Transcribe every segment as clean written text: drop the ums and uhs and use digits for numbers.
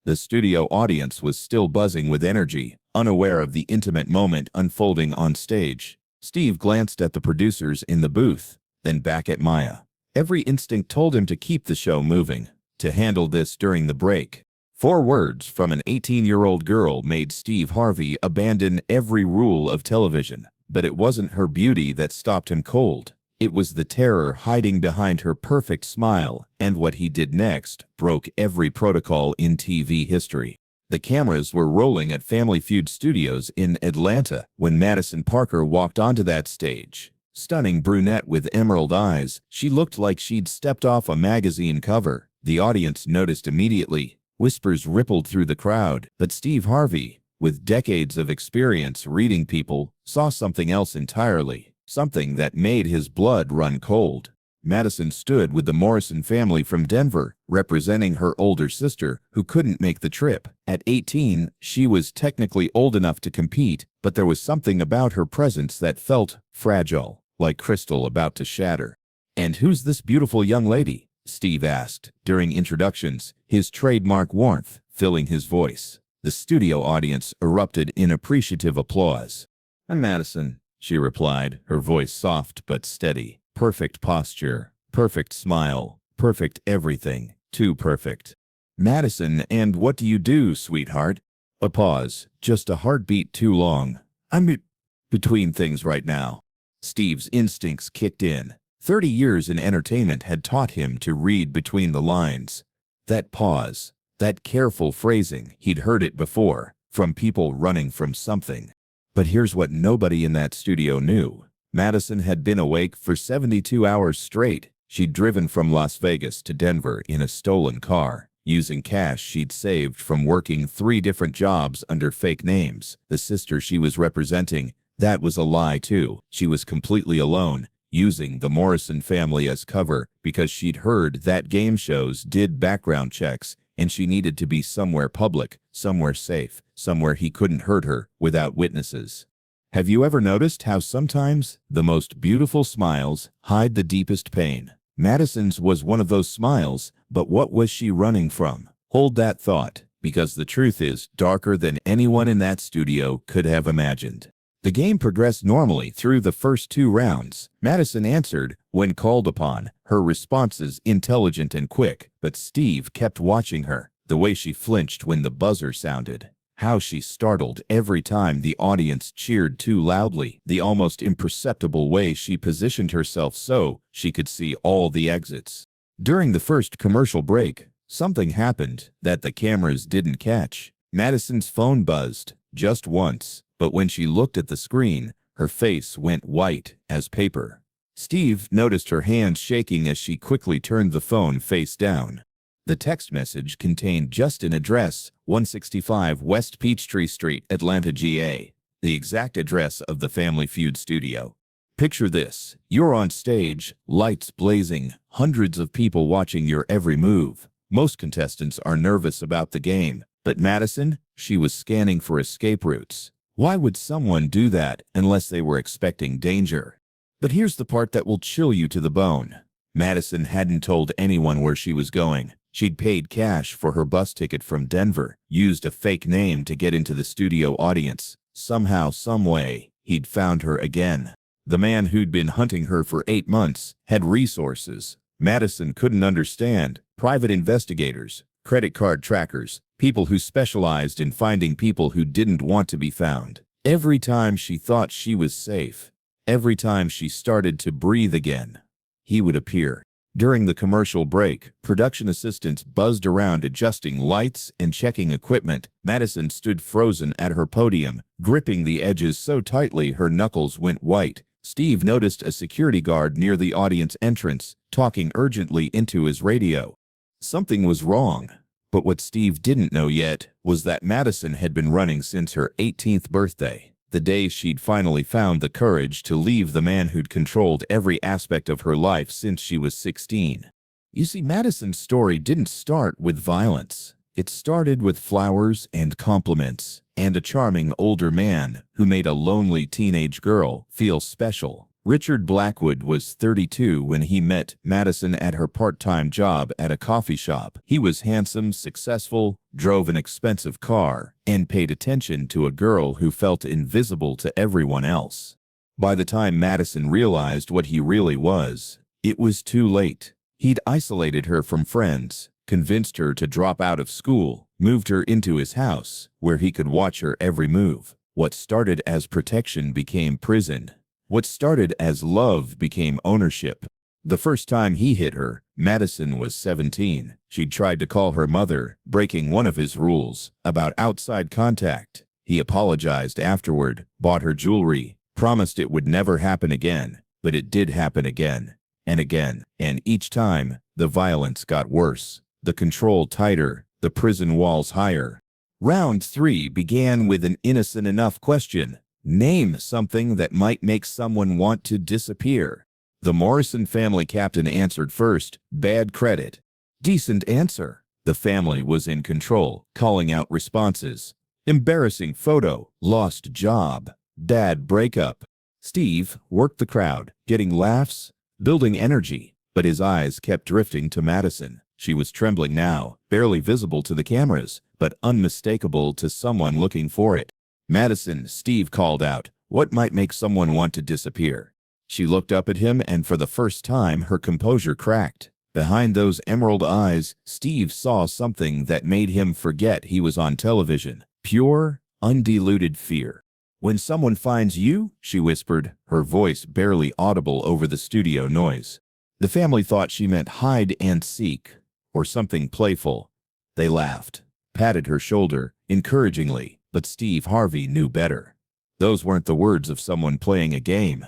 The studio audience was still buzzing with energy, unaware of the intimate moment unfolding on stage. Steve glanced at the producers in the booth, then back at Maya. Every instinct told him to keep the show moving, to handle this during the break. 4 words from an 18-year-old girl made Steve Harvey abandon every rule of television. But it wasn't her beauty that stopped him cold. It was the terror hiding behind her perfect smile, and what he did next broke every protocol in TV history. The cameras were rolling at Family Feud studios in Atlanta when Madison Parker walked onto that stage. Stunning brunette with emerald eyes, she looked like she'd stepped off a magazine cover. The audience noticed immediately. Whispers rippled through the crowd, but Steve Harvey, with decades of experience reading people, saw something else entirely, something that made his blood run cold. Madison stood with the Morrison family from Denver, representing her older sister, who couldn't make the trip. At 18, she was technically old enough to compete, but there was something about her presence that felt fragile, like crystal about to shatter. "And who's this beautiful young lady?" Steve asked, during introductions, his trademark warmth filling his voice. The studio audience erupted in appreciative applause. "I'm Madison," she replied, her voice soft but steady. "Perfect posture, perfect smile, perfect everything, too perfect." "Madison, and what do you do, sweetheart?" A pause, just a heartbeat too long. "I'm between things right now." Steve's instincts kicked in. 30 years in entertainment had taught him to read between the lines. That pause, that careful phrasing, he'd heard it before, from people running from something. But here's what nobody in that studio knew. Madison had been awake for 72 hours straight. She'd driven from Las Vegas to Denver in a stolen car, using cash she'd saved from working 3 different jobs under fake names. The sister she was representing, that was a lie too. She was completely alone, using the Morrison family as cover because she'd heard that game shows did background checks and she needed to be somewhere public, somewhere safe, somewhere he couldn't hurt her without witnesses. Have you ever noticed how sometimes the most beautiful smiles hide the deepest pain? Madison's was one of those smiles, but what was she running from? Hold that thought, because the truth is darker than anyone in that studio could have imagined. The game progressed normally through the first 2 rounds. Madison answered when called upon, her responses intelligent and quick, but Steve kept watching her, the way she flinched when the buzzer sounded, how she startled every time the audience cheered too loudly, the almost imperceptible way she positioned herself so she could see all the exits. During the first commercial break, something happened that the cameras didn't catch. Madison's phone buzzed, just once. But when she looked at the screen, her face went white as paper. Steve noticed her hands shaking as she quickly turned the phone face down. The text message contained just an address, 165 West Peachtree Street, Atlanta, GA, the exact address of the Family Feud studio. Picture this. You're on stage, lights blazing, hundreds of people watching your every move. Most contestants are nervous about the game, but Madison, she was scanning for escape routes. Why would someone do that unless they were expecting danger? But here's the part that will chill you to the bone. Madison hadn't told anyone where she was going. She'd paid cash for her bus ticket from Denver, used a fake name to get into the studio audience. Somehow, someway, he'd found her again. The man who'd been hunting her for 8 months had resources Madison couldn't understand. Private investigators, credit card trackers, people who specialized in finding people who didn't want to be found. Every time she thought she was safe, every time she started to breathe again, he would appear. During the commercial break, production assistants buzzed around adjusting lights and checking equipment. Madison stood frozen at her podium, gripping the edges so tightly her knuckles went white. Steve noticed a security guard near the audience entrance, talking urgently into his radio. Something was wrong. But what Steve didn't know yet was that Madison had been running since her 18th birthday, the day she'd finally found the courage to leave the man who'd controlled every aspect of her life since she was 16. You see, Madison's story didn't start with violence. It started with flowers and compliments, and a charming older man who made a lonely teenage girl feel special. Richard Blackwood was 32 when he met Madison at her part-time job at a coffee shop. He was handsome, successful, drove an expensive car, and paid attention to a girl who felt invisible to everyone else. By the time Madison realized what he really was, it was too late. He'd isolated her from friends, convinced her to drop out of school, moved her into his house, where he could watch her every move. What started as protection became prison. What started as love became ownership. The first time he hit her, Madison was 17. She'd tried to call her mother, breaking one of his rules about outside contact. He apologized afterward, bought her jewelry, promised it would never happen again, but it did happen again, and each time, the violence got worse, the control tighter, the prison walls higher. Round 3 began with an innocent enough question. Name something that might make someone want to disappear. The Morrison family captain answered first, bad credit. Decent answer. The family was in control, calling out responses. Embarrassing photo, lost job, bad breakup. Steve worked the crowd, getting laughs, building energy, but his eyes kept drifting to Madison. She was trembling now, barely visible to the cameras, but unmistakable to someone looking for it. Madison, Steve called out, what might make someone want to disappear? She looked up at him, and for the first time her composure cracked. Behind those emerald eyes, Steve saw something that made him forget he was on television. Pure, undiluted fear. When someone finds you, she whispered, her voice barely audible over the studio noise. The family thought she meant hide and seek, or something playful. They laughed, patted her shoulder, encouragingly. But Steve Harvey knew better. Those weren't the words of someone playing a game.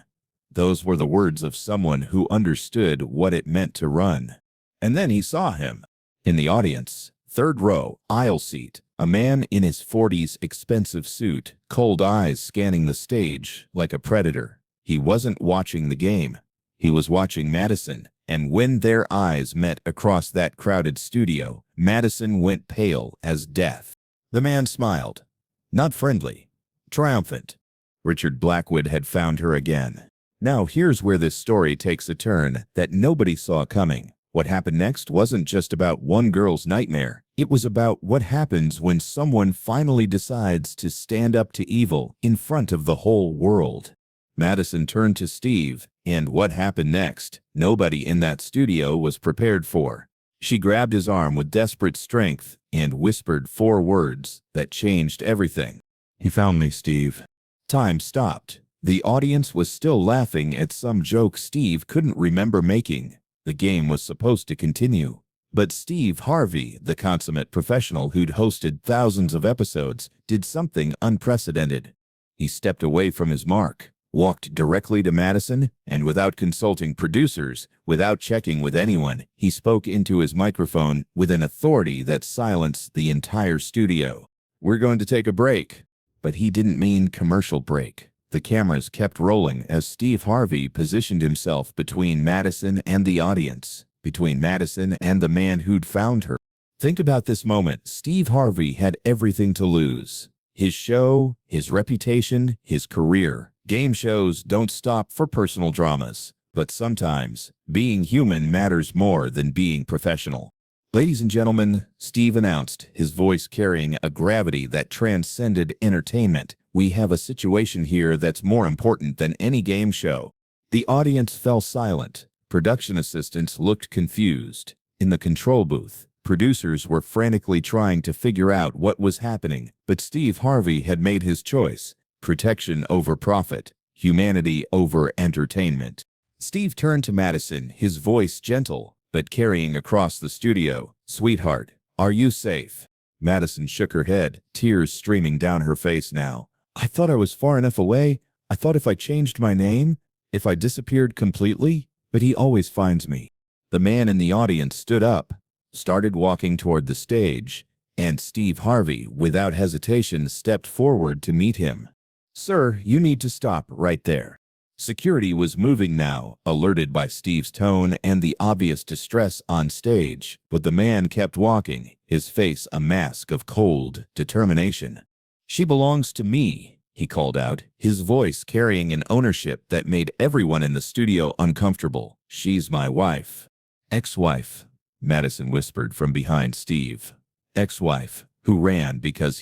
Those were the words of someone who understood what it meant to run. And then he saw him. In the audience, third row, aisle seat, a man in his 40s, expensive suit, cold eyes scanning the stage like a predator. He wasn't watching the game. He was watching Madison. And when their eyes met across that crowded studio, Madison went pale as death. The man smiled. Not friendly, triumphant. Richard Blackwood had found her again. Now here's where this story takes a turn that nobody saw coming. What happened next wasn't just about one girl's nightmare. It was about what happens when someone finally decides to stand up to evil in front of the whole world. Madison turned to Steve, and what happened next, nobody in that studio was prepared for. She grabbed his arm with desperate strength and whispered 4 words that changed everything. He found me, Steve. Time stopped. The audience was still laughing at some joke Steve couldn't remember making. The game was supposed to continue. But Steve Harvey, the consummate professional who'd hosted thousands of episodes, did something unprecedented. He stepped away from his mark, walked directly to Madison, and without consulting producers, without checking with anyone, he spoke into his microphone with an authority that silenced the entire studio. We're going to take a break. But he didn't mean commercial break. The cameras kept rolling as Steve Harvey positioned himself between Madison and the audience, between Madison and the man who'd found her. Think about this moment. Steve Harvey had everything to lose. His show, his reputation, his career. Game shows don't stop for personal dramas, but sometimes being human matters more than being professional. Ladies and gentlemen, Steve announced, his voice carrying a gravity that transcended entertainment. We have a situation here that's more important than any game show. The audience fell silent. Production assistants looked confused. In the control booth, producers were frantically trying to figure out what was happening, but Steve Harvey had made his choice. Protection over profit, humanity over entertainment. Steve turned to Madison, his voice gentle, but carrying across the studio. Sweetheart, are you safe? Madison shook her head, tears streaming down her face now. I thought I was far enough away. I thought if I changed my name, if I disappeared completely, but he always finds me. The man in the audience stood up, started walking toward the stage, and Steve Harvey, without hesitation, stepped forward to meet him. Sir, you need to stop right there. Security was moving now, alerted by Steve's tone and the obvious distress on stage, but the man kept walking, his face a mask of cold determination. She belongs to me, he called out, his voice carrying an ownership that made everyone in the studio uncomfortable. "She's my wife." "Ex-wife," Madison whispered from behind Steve. "Ex-wife, who ran because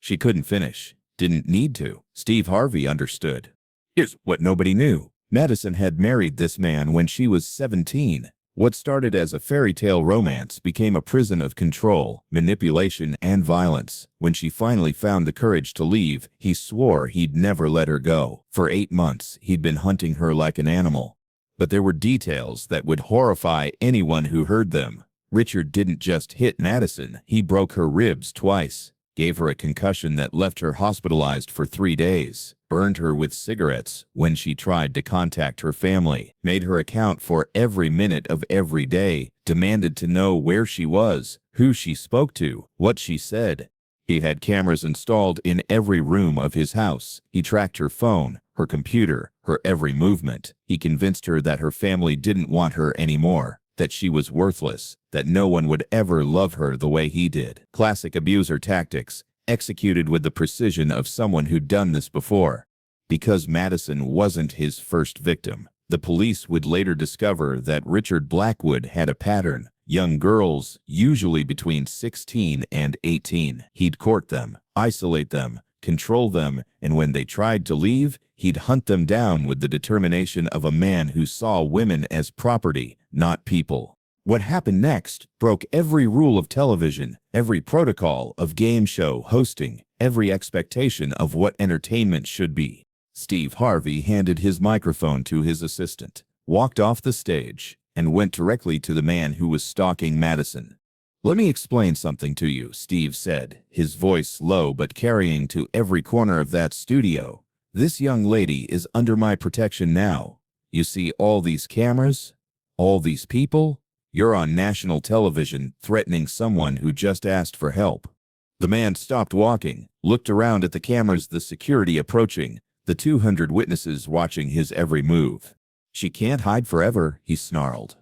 She couldn't finish. Didn't need to. Steve Harvey understood. Here's what nobody knew. Madison had married this man when she was 17. What started as a fairy tale romance became a prison of control, manipulation, and violence. When she finally found the courage to leave, he swore he'd never let her go. For 8 months, he'd been hunting her like an animal. But there were details that would horrify anyone who heard them. Richard didn't just hit Madison, he broke her ribs twice, gave her a concussion that left her hospitalized for 3 days, burned her with cigarettes when she tried to contact her family, made her account for every minute of every day, demanded to know where she was, who she spoke to, what she said. He had cameras installed in every room of his house. He tracked her phone, her computer, her every movement. He convinced her that her family didn't want her anymore, that she was worthless, that no one would ever love her the way he did. Classic abuser tactics, executed with the precision of someone who'd done this before. Because Madison wasn't his first victim, the police would later discover that Richard Blackwood had a pattern. Young girls, usually between 16 and 18. He'd court them, isolate them, control them, and when they tried to leave, he'd hunt them down with the determination of a man who saw women as property, not people. What happened next broke every rule of television, every protocol of game show hosting, every expectation of what entertainment should be. Steve Harvey handed his microphone to his assistant, walked off the stage, and went directly to the man who was stalking Madison. "Let me explain something to you," Steve said, his voice low but carrying to every corner of that studio. "This young lady is under my protection now. You see all these cameras? All these people? You're on national television threatening someone who just asked for help." The man stopped walking, looked around at the cameras, the security approaching, the 200 witnesses watching his every move. "She can't hide forever," he snarled.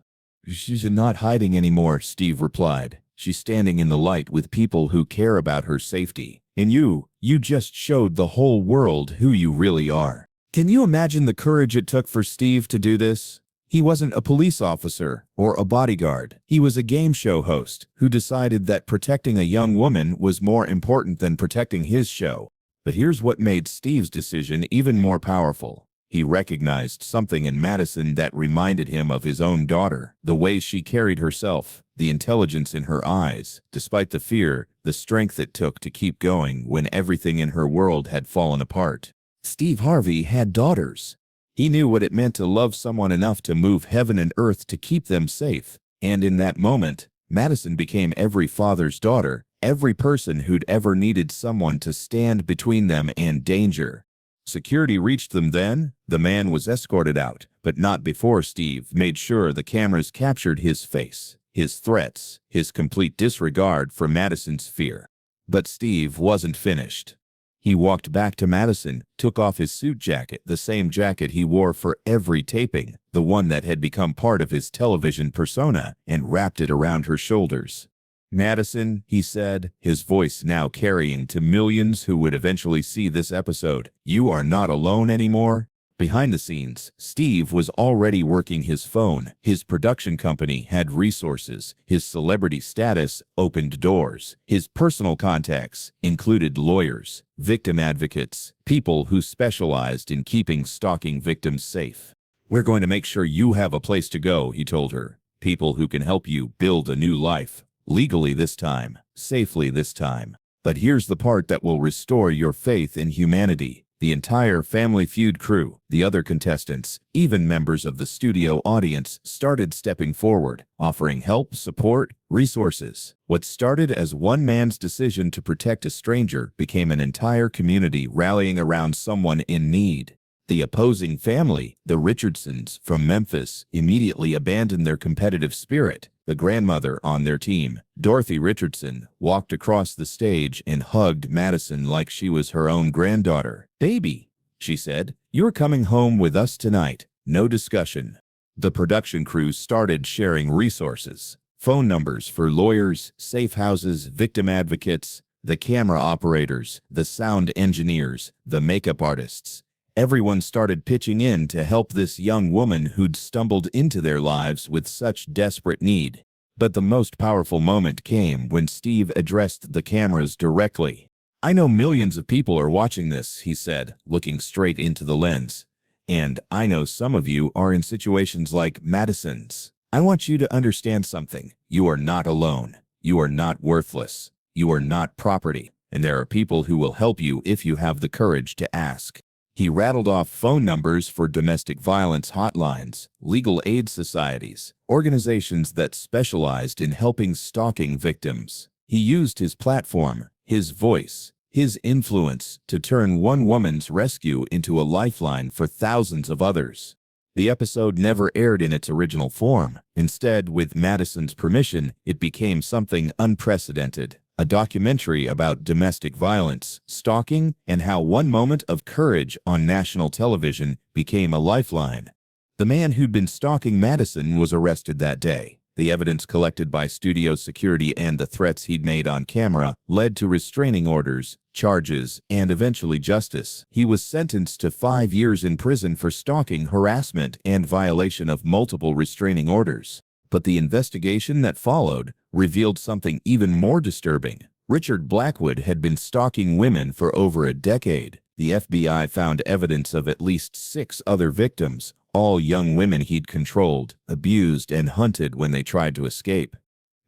"She's not hiding anymore," Steve replied. "She's standing in the light with people who care about her safety. And you just showed the whole world who you really are." Can you imagine the courage it took for Steve to do this? He wasn't a police officer or a bodyguard. He was a game show host who decided that protecting a young woman was more important than protecting his show. But here's what made Steve's decision even more powerful. He recognized something in Madison that reminded him of his own daughter, the way she carried herself, the intelligence in her eyes, despite the fear, the strength it took to keep going when everything in her world had fallen apart. Steve Harvey had daughters. He knew what it meant to love someone enough to move heaven and earth to keep them safe. And in that moment, Madison became every father's daughter, every person who'd ever needed someone to stand between them and danger. Security reached them then. The man was escorted out, but not before Steve made sure the cameras captured his face, his threats, his complete disregard for Madison's fear. But Steve wasn't finished. He walked back to Madison, took off his suit jacket, the same jacket he wore for every taping, the one that had become part of his television persona, and wrapped it around her shoulders. "Madison," he said, his voice now carrying to millions who would eventually see this episode, "you are not alone anymore." Behind the scenes, Steve was already working his phone. His production company had resources. His celebrity status opened doors. His personal contacts included lawyers, victim advocates, people who specialized in keeping stalking victims safe. "We're going to make sure you have a place to go," he told her. "People who can help you build a new life. Legally this time, safely this time. But here's the part that will restore your faith in humanity." The entire Family Feud crew, the other contestants, even members of the studio audience started stepping forward, offering help, support, resources. What started as one man's decision to protect a stranger became an entire community rallying around someone in need. The opposing family, the Richardsons from Memphis, immediately abandoned their competitive spirit. The grandmother on their team, Dorothy Richardson, walked across the stage and hugged Madison like she was her own granddaughter. "Baby," she said, "you're coming home with us tonight. No discussion." The production crew started sharing resources. Phone numbers for lawyers, safe houses, victim advocates. The camera operators, the sound engineers, the makeup artists. Everyone started pitching in to help this young woman who'd stumbled into their lives with such desperate need. But the most powerful moment came when Steve addressed the cameras directly. "I know millions of people are watching this," he said, looking straight into the lens. "And I know some of you are in situations like Madison's. I want you to understand something. You are not alone. You are not worthless. You are not property. And there are people who will help you if you have the courage to ask." He rattled off phone numbers for domestic violence hotlines, legal aid societies, organizations that specialized in helping stalking victims. He used his platform, his voice, his influence to turn one woman's rescue into a lifeline for thousands of others. The episode never aired in its original form. Instead, with Madison's permission, it became something unprecedented. A documentary about domestic violence, stalking, and how one moment of courage on national television became a lifeline. The man who'd been stalking Madison was arrested that day. The evidence collected by studio security and the threats he'd made on camera led to restraining orders, charges, and eventually justice. He was sentenced to 5 years in prison for stalking, harassment, and violation of multiple restraining orders. But the investigation that followed revealed something even more disturbing. Richard Blackwood had been stalking women for over a decade. The FBI found evidence of at least 6 other victims, all young women he'd controlled, abused, and hunted when they tried to escape.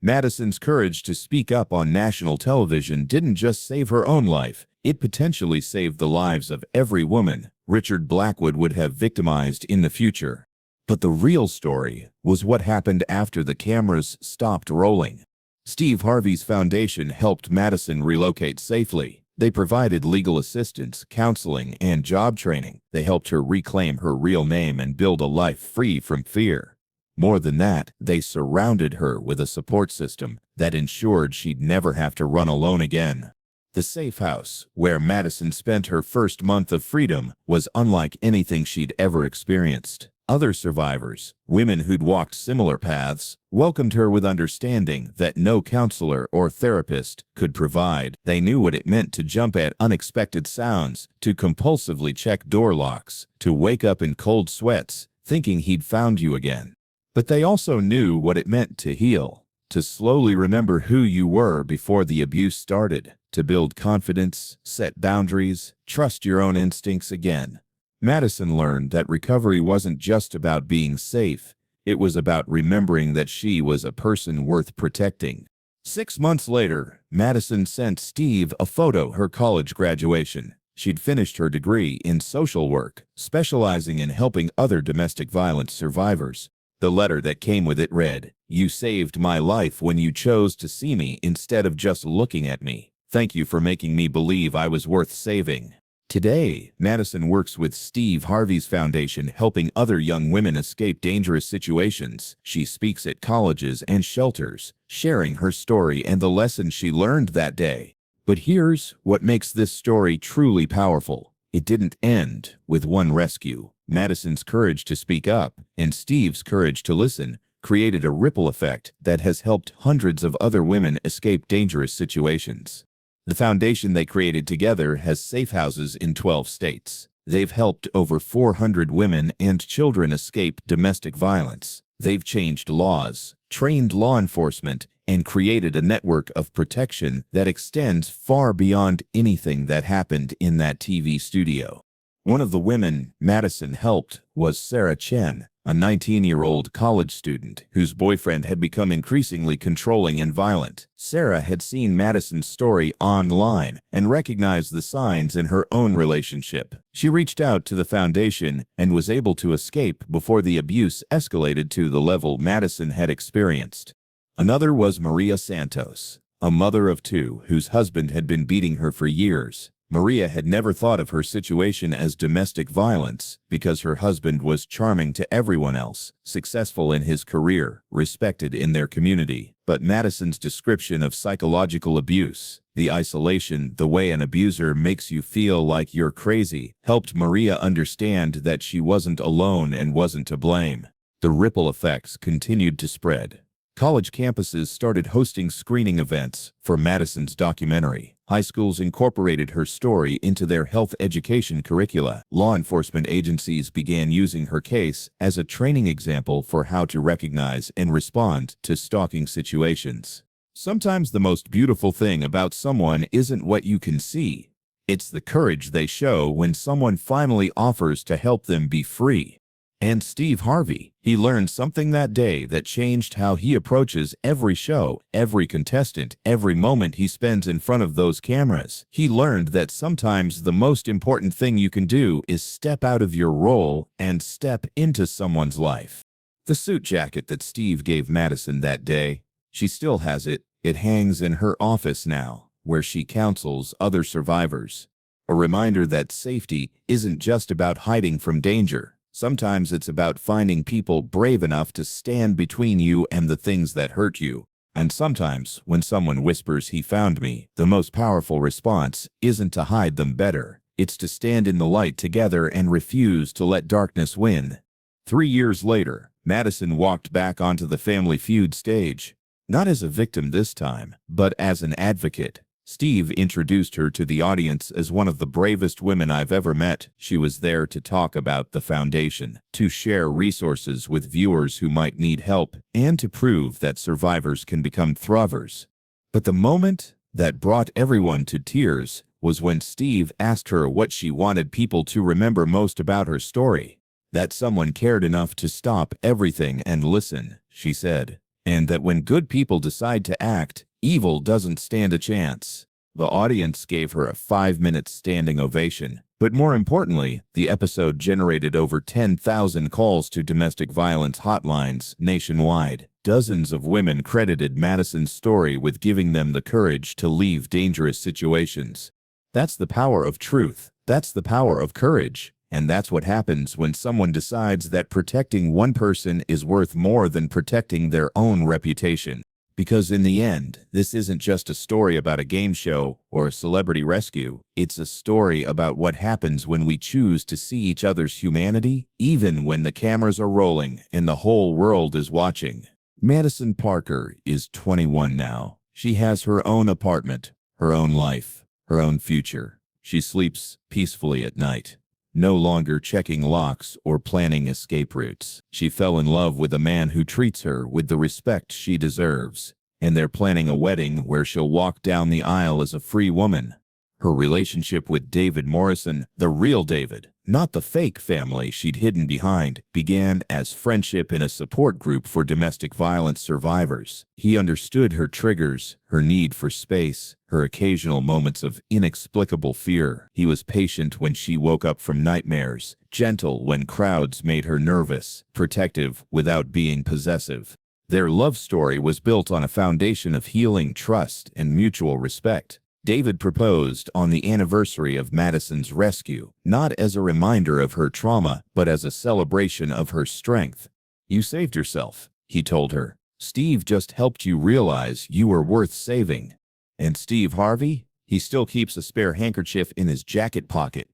Madison's courage to speak up on national television didn't just save her own life, it potentially saved the lives of every woman Richard Blackwood would have victimized in the future. But the real story was what happened after the cameras stopped rolling. Steve Harvey's foundation helped Madison relocate safely. They provided legal assistance, counseling, and job training. They helped her reclaim her real name and build a life free from fear. More than that, they surrounded her with a support system that ensured she'd never have to run alone again. The safe house, where Madison spent her first month of freedom, was unlike anything she'd ever experienced. Other survivors, women who'd walked similar paths, welcomed her with understanding that no counselor or therapist could provide. They knew what it meant to jump at unexpected sounds, to compulsively check door locks, to wake up in cold sweats, thinking he'd found you again. But they also knew what it meant to heal, to slowly remember who you were before the abuse started, to build confidence, set boundaries, trust your own instincts again. Madison learned that recovery wasn't just about being safe, it was about remembering that she was a person worth protecting. 6 months later, Madison sent Steve a photo of her college graduation. She'd finished her degree in social work, specializing in helping other domestic violence survivors. The letter that came with it read, "You saved my life when you chose to see me instead of just looking at me. Thank you for making me believe I was worth saving." Today, Madison works with Steve Harvey's foundation helping other young women escape dangerous situations. She speaks at colleges and shelters, sharing her story and the lessons she learned that day. But here's what makes this story truly powerful. It didn't end with one rescue. Madison's courage to speak up and Steve's courage to listen created a ripple effect that has helped hundreds of other women escape dangerous situations. The foundation they created together has safe houses in 12 states. They've helped over 400 women and children escape domestic violence. They've changed laws, trained law enforcement, and created a network of protection that extends far beyond anything that happened in that TV studio. One of the women Madison helped was Sarah Chen, a 19-year-old college student whose boyfriend had become increasingly controlling and violent. Sarah had seen Madison's story online and recognized the signs in her own relationship. She reached out to the foundation and was able to escape before the abuse escalated to the level Madison had experienced. Another was Maria Santos, a mother of 2 whose husband had been beating her for years. Maria had never thought of her situation as domestic violence because her husband was charming to everyone else, successful in his career, respected in their community. But Madison's description of psychological abuse, the isolation, the way an abuser makes you feel like you're crazy, helped Maria understand that she wasn't alone and wasn't to blame. The ripple effects continued to spread. College campuses started hosting screening events for Madison's documentary. High schools incorporated her story into their health education curricula. Law enforcement agencies began using her case as a training example for how to recognize and respond to stalking situations. Sometimes the most beautiful thing about someone isn't what you can see. It's the courage they show when someone finally offers to help them be free. And Steve Harvey, he learned something that day that changed how he approaches every show, every contestant, every moment he spends in front of those cameras. He learned that sometimes the most important thing you can do is step out of your role and step into someone's life. The suit jacket that Steve gave Madison that day, she still has it. It hangs in her office now, where she counsels other survivors. A reminder that safety isn't just about hiding from danger. Sometimes it's about finding people brave enough to stand between you and the things that hurt you. And sometimes, when someone whispers, "He found me," the most powerful response isn't to hide them better. It's to stand in the light together and refuse to let darkness win. 3 years later, Madison walked back onto the Family Feud stage. Not as a victim this time, but as an advocate. Steve introduced her to the audience as one of the bravest women I've ever met. She was there to talk about the foundation, to share resources with viewers who might need help, and to prove that survivors can become thrivers. But the moment that brought everyone to tears was when Steve asked her what she wanted people to remember most about her story. That someone cared enough to stop everything and listen, she said. And that when good people decide to act, evil doesn't stand a chance. The audience gave her a 5-minute standing ovation. But more importantly, the episode generated over 10,000 calls to domestic violence hotlines nationwide. Dozens of women credited Madison's story with giving them the courage to leave dangerous situations. That's the power of truth. That's the power of courage. And that's what happens when someone decides that protecting one person is worth more than protecting their own reputation. Because in the end, this isn't just a story about a game show or a celebrity rescue. It's a story about what happens when we choose to see each other's humanity, even when the cameras are rolling and the whole world is watching. Madison Parker is 21 now. She has her own apartment, her own life, her own future. She sleeps peacefully at night, no longer checking locks or planning escape routes. She fell in love with a man who treats her with the respect she deserves, and they're planning a wedding where she'll walk down the aisle as a free woman. Her relationship with David Morrison, the real David, not the fake family she'd hidden behind, began as friendship in a support group for domestic violence survivors. He understood her triggers, her need for space, her occasional moments of inexplicable fear. He was patient when she woke up from nightmares, gentle when crowds made her nervous, protective without being possessive. Their love story was built on a foundation of healing, trust, and mutual respect. David proposed on the anniversary of Madison's rescue, not as a reminder of her trauma, but as a celebration of her strength. "You saved yourself," he told her. "Steve just helped you realize you were worth saving." And Steve Harvey? He still keeps a spare handkerchief in his jacket pocket.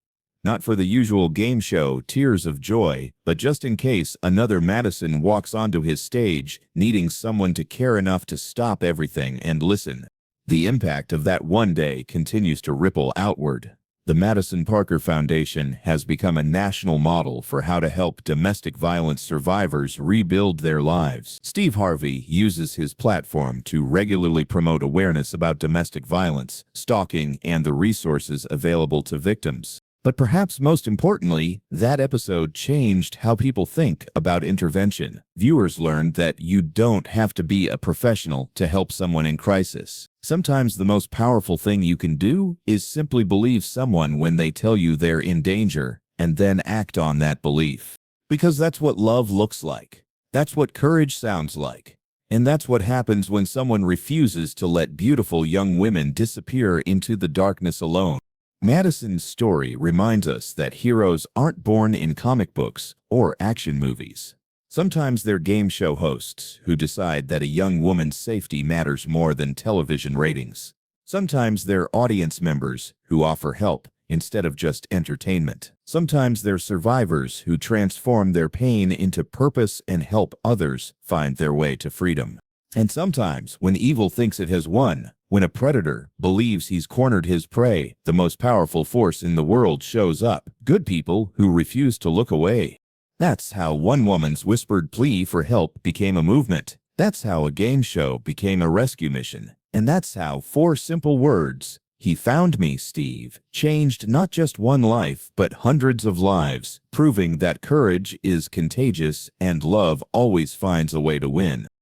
Not for the usual game show tears of joy, but just in case another Madison walks onto his stage, needing someone to care enough to stop everything and listen. The impact of that one day continues to ripple outward. The Madison Parker Foundation has become a national model for how to help domestic violence survivors rebuild their lives. Steve Harvey uses his platform to regularly promote awareness about domestic violence, stalking, and the resources available to victims. But perhaps most importantly, that episode changed how people think about intervention. Viewers learned that you don't have to be a professional to help someone in crisis. Sometimes the most powerful thing you can do is simply believe someone when they tell you they're in danger, and then act on that belief. Because that's what love looks like. That's what courage sounds like. And that's what happens when someone refuses to let beautiful young women disappear into the darkness alone. Madison's story reminds us that heroes aren't born in comic books or action movies. Sometimes they're game show hosts who decide that a young woman's safety matters more than television ratings. Sometimes they're audience members who offer help instead of just entertainment. Sometimes they're survivors who transform their pain into purpose and help others find their way to freedom. And sometimes, when evil thinks it has won, when a predator believes he's cornered his prey, the most powerful force in the world shows up. Good people who refuse to look away. That's how one woman's whispered plea for help became a movement. That's how a game show became a rescue mission. And that's how 4 simple words, "He found me, Steve," changed not just one life, but hundreds of lives, proving that courage is contagious and love always finds a way to win.